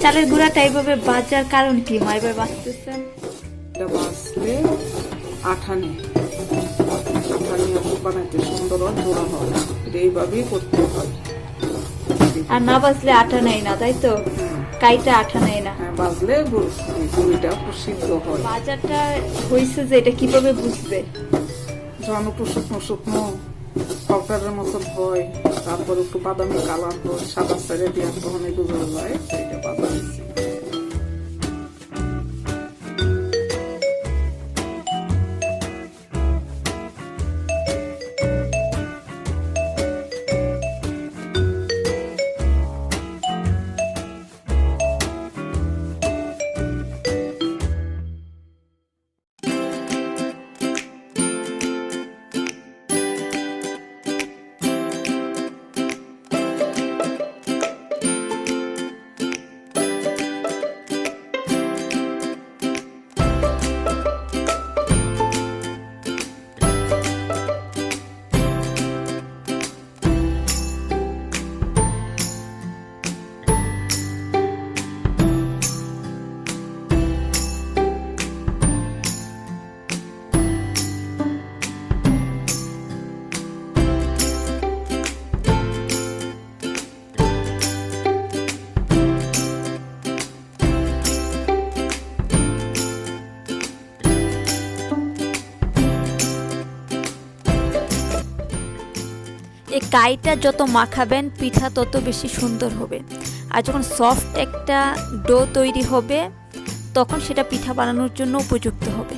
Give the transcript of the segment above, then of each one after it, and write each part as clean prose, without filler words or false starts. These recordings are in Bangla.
চালের গুঁড়াটা এইভাবে ভাজার কারণ কি মা এভাবে ভাজতেছেন? এটা ভাজলে আঠা নেই, আঠা নিয়ে বানাইতে সুন্দর হয়, জোড়া হয়। এটা এইভাবেই করতে হয়। আর না ভাজলে আঠা নেই না, তাই তো? কাইটা আঠা নেই না। হ্যাঁ, ভাজলে গুঁড়িটা খুব সিদ্ধ হয়। ভাজাটা হয়েছে যে এটা কিভাবে বুঝবে? যখন একটু শুকনো শুকনো পাউডারের মতন হয়, তারপর একটু বাদামি কালার হয়, সাদা সাইডে দিয়ে তখন বোঝা যায় এটা ভাজা হয়েছে। এই কাইটা যত মাখাবেন পিঠা তত বেশি সুন্দর হবে। আর যখন সফট একটা ডো তৈরি হবে তখন সেটা পিঠা বানানোর জন্য উপযুক্ত হবে।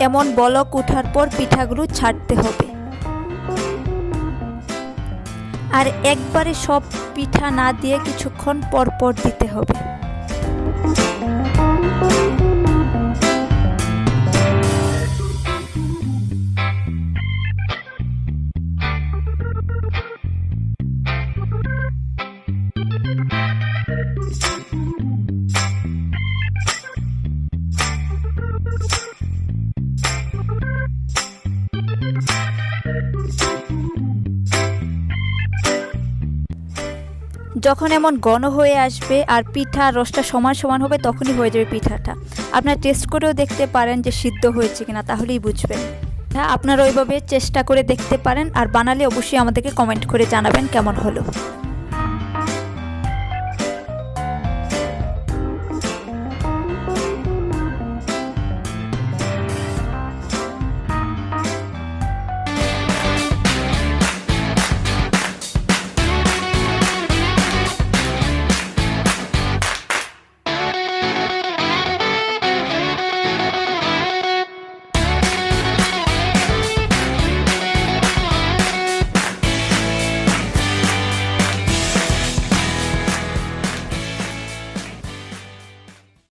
এমন বলক ওঠার পর পিঠাগুলো ছাড়তে হবে। আর একবারে সব পিঠা না দিয়ে কিছুক্ষণ পর পর দিতে হবে। যখন এমন ঘন হয়ে আসবে আর পিঠা রসটা সমান সমান হবে তখনই হয়ে যাবে পিঠাটা। আপনারা টেস্ট করেও দেখতে পারেন যে সিদ্ধ হয়েছে কিনা, তাহলেই বুঝবেন। হ্যাঁ, আপনারা ওইভাবে চেষ্টা করে দেখতে পারেন আর বানালে অবশ্যই আমাদেরকে কমেন্ট করে জানাবেন কেমন হলো।